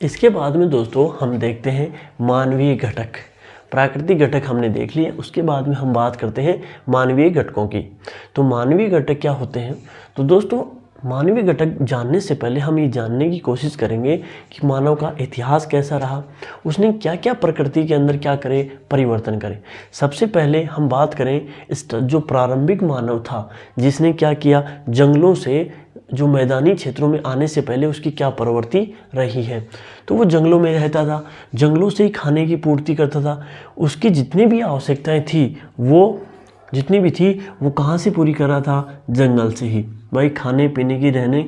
इसके बाद में दोस्तों हम देखते हैं मानवीय घटक। प्राकृतिक घटक हमने देख लिए, उसके बाद में हम बात करते हैं मानवीय घटकों की। तो मानवीय घटक क्या होते हैं? तो दोस्तों मानवीय घटक जानने से पहले हम ये जानने की कोशिश करेंगे कि मानव का इतिहास कैसा रहा, उसने क्या क्या प्रकृति के अंदर क्या करे, परिवर्तन करे। सबसे पहले हम बात करें इस जो प्रारंभिक मानव था, जिसने क्या किया, जंगलों से जो मैदानी क्षेत्रों में आने से पहले उसकी क्या प्रवृत्ति रही है। तो वो जंगलों में रहता था, जंगलों से ही खाने की पूर्ति करता था। उसकी जितनी भी आवश्यकताएं थी वो कहाँ से पूरी कर रहा था? जंगल से ही। भाई खाने पीने की, रहने,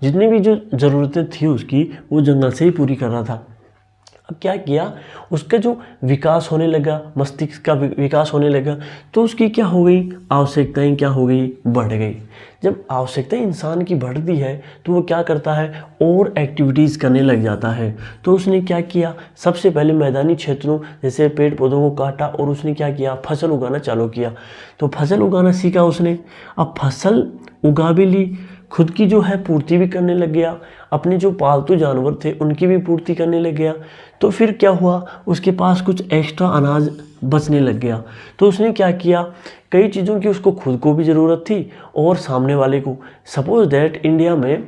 जितनी भी जो ज़रूरतें थी उसकी, वो जंगल से ही पूरी कर रहा था। अब क्या किया, उसका जो विकास होने लगा, मस्तिष्क का विकास होने लगा, तो उसकी क्या हो गई, आवश्यकताएं क्या हो गई, बढ़ गई। जब आवश्यकताएं इंसान की बढ़ती है तो वो क्या करता है, और एक्टिविटीज़ करने लग जाता है। तो उसने क्या किया, सबसे पहले मैदानी क्षेत्रों जैसे पेड़ पौधों को काटा और उसने क्या किया, फसल उगाना चालू किया। तो फसल उगाना सीखा उसने। अब फसल उगा भी ली, खुद की जो है पूर्ति भी करने लग गया, अपने जो पालतू जानवर थे उनकी भी पूर्ति करने लग गया। तो फिर क्या हुआ, उसके पास कुछ एक्स्ट्रा अनाज बचने लग गया। तो उसने क्या किया, कई चीज़ों की उसको खुद को भी ज़रूरत थी और सामने वाले को। सपोज दैट इंडिया में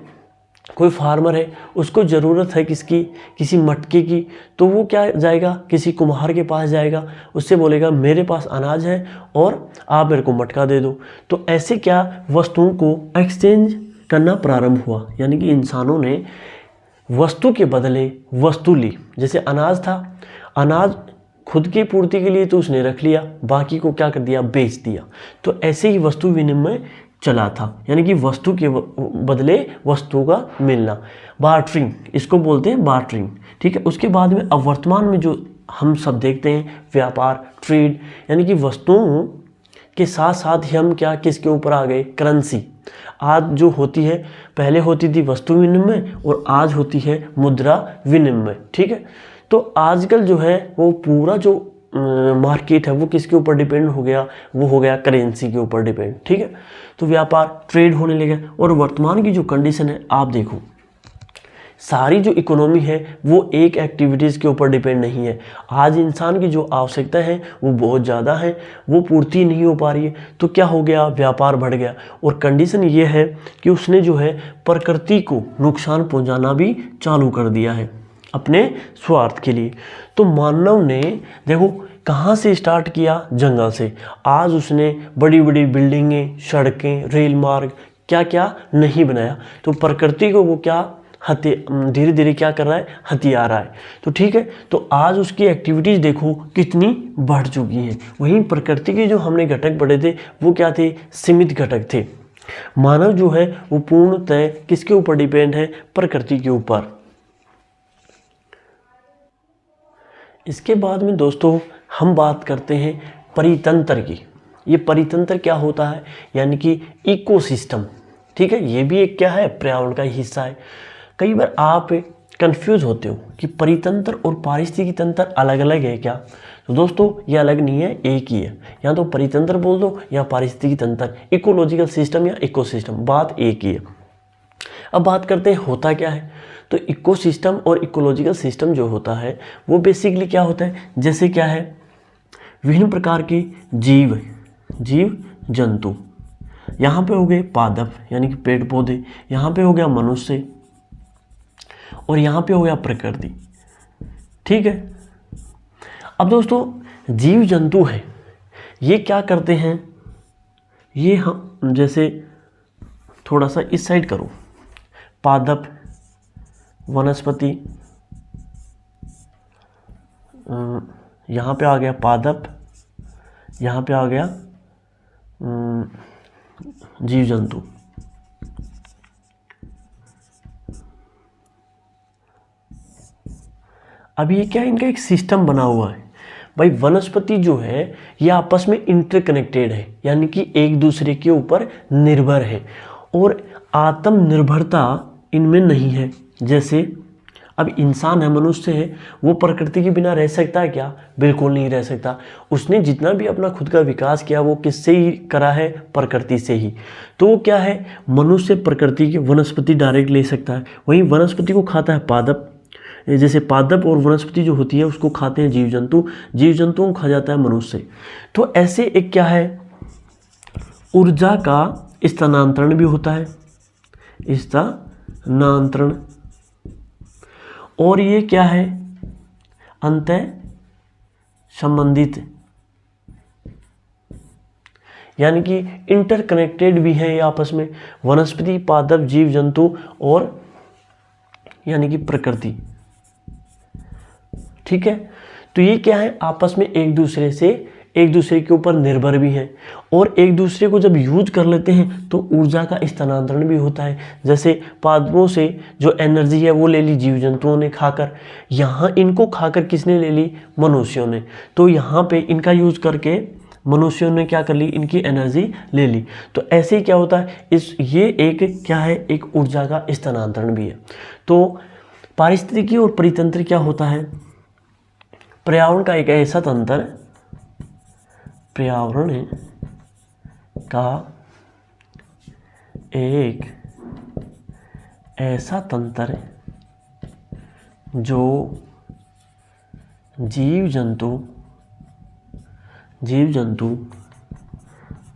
कोई फार्मर है, उसको ज़रूरत है किसकी, किसी मटके की, तो वो क्या जाएगा, किसी कुम्हार के पास जाएगा, उससे बोलेगा मेरे पास अनाज है और आप मेरे को मटका दे दो। तो ऐसे क्या वस्तुओं को एक्सचेंज करना प्रारंभ हुआ, यानी कि इंसानों ने वस्तु के बदले वस्तु ली। जैसे अनाज था, अनाज खुद की पूर्ति के लिए तो उसने रख लिया, बाकी को क्या कर दिया, बेच दिया। तो ऐसे ही वस्तु विनिमय चला था, यानी कि वस्तु के बदले वस्तु का मिलना, बार्टरिंग, इसको बोलते हैं बार्टरिंग। ठीक है। उसके बाद में अब वर्तमान में जो हम सब देखते हैं व्यापार, ट्रेड, यानी कि वस्तुओं के साथ साथ ही हम क्या, किसके ऊपर आ गए, करेंसी। आज जो होती है, पहले होती थी वस्तु विनिमय और आज होती है मुद्रा विनिमय। ठीक है। तो आजकल जो है वो पूरा जो मार्केट है वो किसके ऊपर डिपेंड हो गया, वो हो गया करेंसी के ऊपर डिपेंड। ठीक है। तो व्यापार, ट्रेड होने लगा। और वर्तमान की जो कंडीशन है आप देखो, सारी जो इकोनॉमी है वो एक एक्टिविटीज़ के ऊपर डिपेंड नहीं है। आज इंसान की जो आवश्यकता है वो बहुत ज़्यादा है, वो पूर्ति नहीं हो पा रही है। तो क्या हो गया, व्यापार बढ़ गया। और कंडीशन ये है कि उसने जो है प्रकृति को नुकसान पहुंचाना भी चालू कर दिया है अपने स्वार्थ के लिए। तो मानव ने देखो कहाँ से स्टार्ट किया, जंगल से। आज उसने बड़ी बड़ी बिल्डिंगें, सड़कें, रेल मार्ग क्या क्या नहीं बनाया। तो प्रकृति को वो क्या धीरे धीरे क्या कर रहा है, हथिया रहा है। तो ठीक है। तो आज उसकी एक्टिविटीज़ देखो कितनी बढ़ चुकी हैं। वहीं प्रकृति के जो हमने घटक बढ़े थे वो क्या थे, सीमित घटक थे। मानव जो है वो पूर्णतः किसके ऊपर डिपेंड है, प्रकृति के ऊपर। इसके बाद में दोस्तों हम बात करते हैं परितंत्र की। ये परितंत्र क्या होता है, यानी कि इकोसिस्टम। ठीक है। ये भी एक क्या है, पर्यावरण का हिस्सा है। कई बार आप कंफ्यूज होते हो कि परितंत्र और पारिस्थितिकी तंत्र अलग अलग है क्या। तो दोस्तों ये अलग नहीं है, एक ही है। या तो परितंत्र बोल दो या पारिस्थितिकी तंत्र, इकोलॉजिकल सिस्टम या इकोसिस्टम, बात एक ही है। अब बात करते हैं होता क्या है। तो इकोसिस्टम और इकोलॉजिकल सिस्टम जो होता है वो बेसिकली क्या होता है, जैसे क्या है, विभिन्न प्रकार के जीव जंतु। यहाँ पे हो गए पादप यानी कि पेड़ पौधे, यहाँ पे हो गया मनुष्य और यहाँ पे हो गया प्रकृति। ठीक है। अब दोस्तों जीव जंतु है, ये क्या करते हैं, ये हम जैसे थोड़ा सा इस साइड करो, पादप, वनस्पति, यहाँ पे आ गया पादप, यहाँ पे आ गया जीव जंतु। अब ये क्या, इनका एक सिस्टम बना हुआ है। भाई वनस्पति जो है ये आपस में इंटरकनेक्टेड है, यानी कि एक दूसरे के ऊपर निर्भर है और आत्मनिर्भरता इनमें नहीं है। जैसे अब इंसान है, मनुष्य है, वो प्रकृति के बिना रह सकता है क्या, बिल्कुल नहीं रह सकता। उसने जितना भी अपना खुद का विकास किया वो किससे ही करा है, प्रकृति से ही। तो वो क्या है, मनुष्य प्रकृति के, वनस्पति डायरेक्ट ले सकता है, वहीं वनस्पति को खाता है पादप, जैसे पादप और वनस्पति जो होती है उसको खाते हैं जीव जंतु, जीव जंतुओं को खा जाता है मनुष्य। तो ऐसे एक क्या है, ऊर्जा का स्थानांतरण भी होता है, स्थानांतरण। और ये क्या है, अंतः संबंधित, यानी कि इंटरकनेक्टेड भी है ये आपस में, वनस्पति, पादप, जीव जंतु और यानी कि प्रकृति। ठीक है, तो ये क्या है, आपस में एक दूसरे के ऊपर निर्भर भी हैं और एक दूसरे को जब यूज कर लेते हैं तो ऊर्जा का स्थानांतरण भी होता है। जैसे पादपों से जो एनर्जी है वो ले ली जीव जंतुओं ने खाकर, यहाँ इनको खाकर किसने ले ली, मनुष्यों ने। तो यहाँ पे इनका यूज करके मनुष्यों ने क्या कर ली, इनकी एनर्जी ले ली। तो ऐसे ही क्या होता है, ये एक क्या है, एक ऊर्जा का स्थानांतरण भी है। तो पारिस्थितिकी और परितंत्र क्या होता है, पर्यावरण का एक ऐसा तंत्र, पर्यावरण का एक ऐसा तंत्र जो जीव जंतु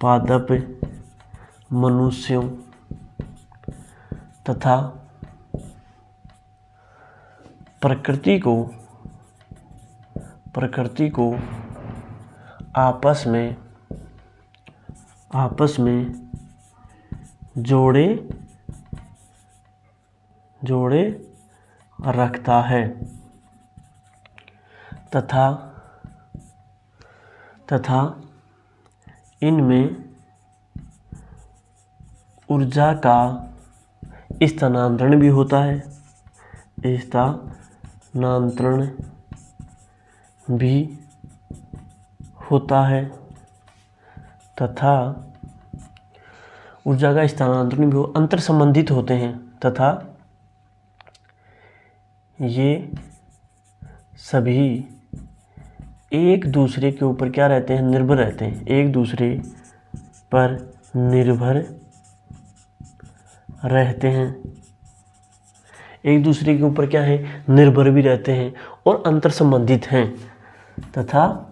पादप, मनुष्यों तथा प्रकृति को आपस में जोड़े रखता है तथा इनमें ऊर्जा का स्थानांतरण भी होता है, स्थानांतरण भी होता है तथा ऊर्जा का स्थानांतरण भी अंतर संबंधित होते हैं तथा ये सभी एक दूसरे के ऊपर क्या रहते हैं, निर्भर रहते हैं, एक दूसरे पर निर्भर रहते हैं, एक दूसरे के ऊपर क्या है, निर्भर भी रहते हैं और अंतर संबंधित हैं तथा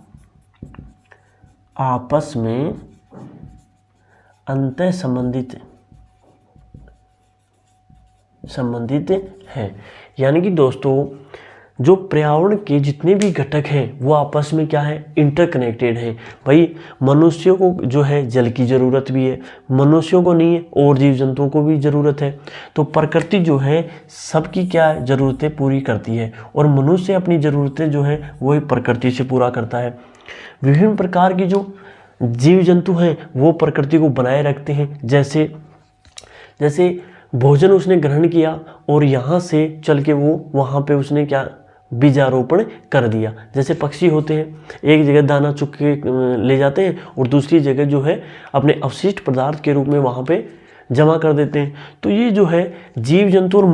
आपस में अंतः संबंधित है। यानी कि दोस्तों जो पर्यावरण के जितने भी घटक हैं वो आपस में क्या है, इंटरकनेक्टेड हैं। भाई मनुष्यों को जो है जल की ज़रूरत भी है, मनुष्यों को नहीं है और जीव जंतुओं को भी ज़रूरत है। तो प्रकृति जो है सबकी क्या ज़रूरतें पूरी करती है और मनुष्य अपनी ज़रूरतें जो है वही प्रकृति से पूरा करता है। विभिन्न प्रकार की जो जीव जंतु हैं वो प्रकृति को बनाए रखते हैं। जैसे भोजन उसने ग्रहण किया और यहाँ से चल के वो वहाँ पे उसने क्या, बीजारोपण कर दिया। जैसे पक्षी होते हैं, एक जगह दाना चुग के ले जाते हैं और दूसरी जगह जो है अपने अवशिष्ट पदार्थ के रूप में वहाँ पे जमा कर देते हैं। तो ये जो है जीव जंतु और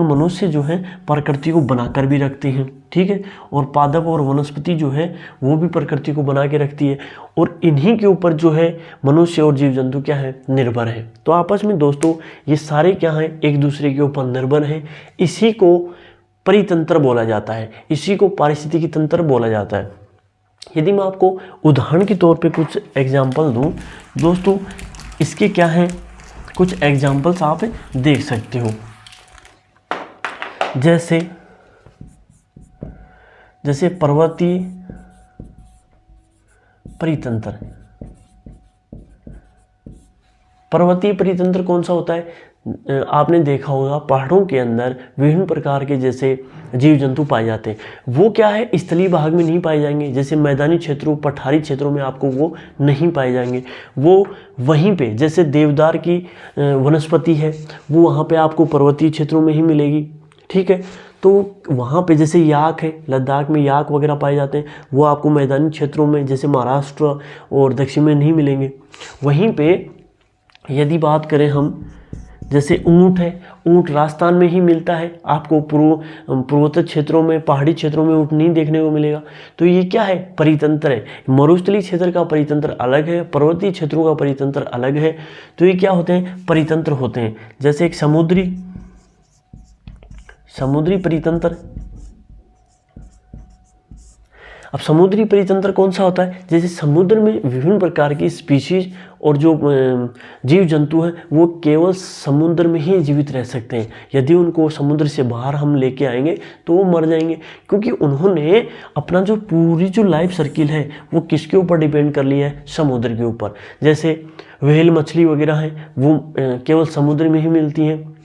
मनुष्य जो है प्रकृति को बनाकर भी रखते हैं। ठीक है, और पादप और वनस्पति जो है वो भी प्रकृति को बना के रखती है और इन्हीं के ऊपर जो है मनुष्य और जीव जंतु क्या है, निर्भर है। तो आपस में दोस्तों ये सारे क्या हैं, एक दूसरे के ऊपर निर्भर हैं। इसी को परितंत्र बोला जाता है, इसी को पारिस्थितिकी तंत्र बोला जाता है। यदि मैं आपको उदाहरण के तौर पे कुछ एग्जाम्पल दूं दोस्तों, इसके क्या हैं, कुछ एग्जाम्पल्स आप देख सकते हो। जैसे पर्वतीय परितंत्र। पर्वतीय परितंत्र कौन सा होता है, आपने देखा होगा पहाड़ों के अंदर विभिन्न प्रकार के जैसे जीव जंतु पाए जाते हैं। वो क्या है, स्थलीय भाग में नहीं पाए जाएंगे, जैसे मैदानी क्षेत्रों, पठारी क्षेत्रों में आपको वो नहीं पाए जाएंगे। वो वहीं पे जैसे देवदार की वनस्पति है वो वहाँ पे आपको पर्वतीय क्षेत्रों में ही मिलेगी। ठीक है, तो वहाँ पे जैसे याक है, लद्दाख में याक वगैरह पाए जाते हैं, वो आपको मैदानी क्षेत्रों में जैसे महाराष्ट्र और दक्षिण में नहीं मिलेंगे। वहीं पे यदि बात करें हम, जैसे ऊँट है, ऊँट राजस्थान में ही मिलता है, आपको पूर्वोत्तर क्षेत्रों में, पहाड़ी क्षेत्रों में ऊँट नहीं देखने को मिलेगा। तो ये क्या है, परितंत्र है। मरुस्थलीय क्षेत्र का परितंत्र अलग है, पर्वतीय क्षेत्रों का परितंत्र अलग है। तो ये क्या होते हैं, परितंत्र होते हैं। जैसे एक समुद्री परितंत्र। अब समुद्री परितंत्र कौन सा होता है? जैसे समुद्र में विभिन्न प्रकार की स्पीशीज और जो जीव जंतु हैं वो केवल समुद्र में ही जीवित रह सकते हैं। यदि उनको समुद्र से बाहर हम लेके आएंगे तो वो मर जाएंगे, क्योंकि उन्होंने अपना जो पूरी जो लाइफ सर्किल है वो किसके ऊपर डिपेंड कर लिया है? समुद्र के ऊपर। जैसे व्हेल मछली वगैरह हैं वो केवल समुद्र में ही मिलती हैं।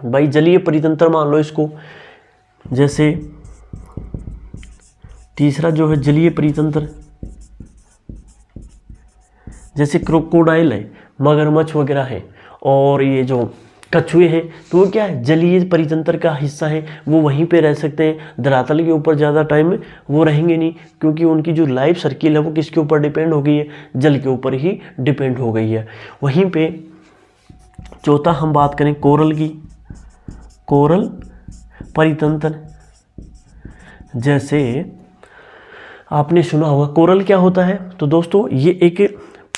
भाई जलीय परितंत्र मान लो इसको। जैसे तीसरा जो है जलीय परितंत्र, जैसे क्रोकोडाइल है, मगरमच्छ वगैरह है, और ये जो कछुए हैं तो वो क्या है? जलीय परितंत्र का हिस्सा है। वो वहीं पे रह सकते हैं, धरातल के ऊपर ज़्यादा टाइम वो रहेंगे नहीं, क्योंकि उनकी जो लाइफ सर्किल है वो किसके ऊपर डिपेंड हो गई है? जल के ऊपर ही डिपेंड हो गई है। वहीं पे चौथा हम बात करें कोरल की, कोरल परितंत्र। जैसे आपने सुना होगा कोरल क्या होता है? तो दोस्तों ये एक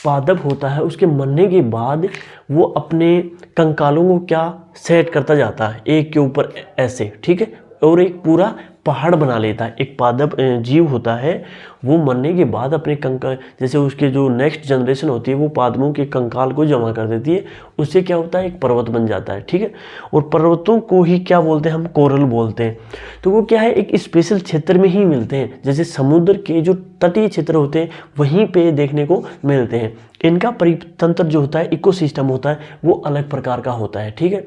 पादप होता है, उसके मरने के बाद वो अपने कंकालों को क्या सेट करता जाता है एक के ऊपर ऐसे, ठीक है, और एक पूरा पहाड़ बना लेता है। एक पादप जीव होता है, वो मरने के बाद अपने कंकाल, जैसे उसके जो नेक्स्ट जनरेशन होती है वो पादपों के कंकाल को जमा कर देती है, उससे क्या होता है? एक पर्वत बन जाता है, ठीक है। और पर्वतों को ही क्या बोलते हैं? हम कोरल बोलते हैं। तो वो क्या है? एक स्पेशल क्षेत्र में ही मिलते हैं, जैसे समुद्र के जो तटीय क्षेत्र होते हैं वहीं पे देखने को मिलते हैं। इनका परितंत्र जो होता है, इकोसिस्टम होता है, वो अलग प्रकार का होता है, ठीक है।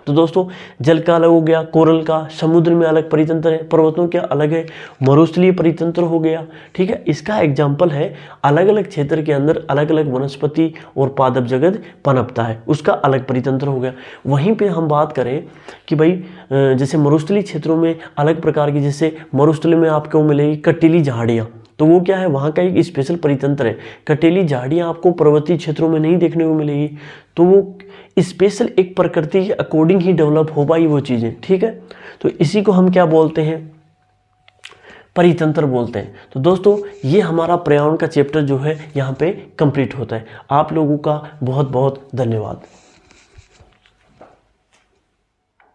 तो दोस्तों जल का अलग हो गया, कोरल का, समुद्र में अलग परितंत्र है, पर्वतों क्या अलग है, मरुस्थलीय परितंत्र हो गया, ठीक है। इसका एग्जाम्पल है अलग अलग क्षेत्र के अंदर अलग अलग वनस्पति और पादप जगत पनपता है, उसका अलग परितंत्र हो गया। वहीं पे हम बात करें कि भाई जैसे मरुस्थलीय क्षेत्रों में अलग प्रकार की, जैसे मरुस्थल में आपको मिलेगी कटीली झाड़ियाँ, तो वो क्या है? वहाँ का एक स्पेशल परितंत्र है। कटीली झाड़ियाँ आपको पर्वतीय क्षेत्रों में नहीं देखने को मिलेगी, तो वो स्पेशल एक प्रकृति के अकॉर्डिंग ही डेवलप हो पाई वो चीज़ें, ठीक है। तो इसी को हम क्या बोलते हैं? परितंत्र बोलते हैं। तो दोस्तों ये हमारा पर्यावरण का चैप्टर जो है यहाँ पे कंप्लीट होता है। आप लोगों का बहुत बहुत धन्यवाद।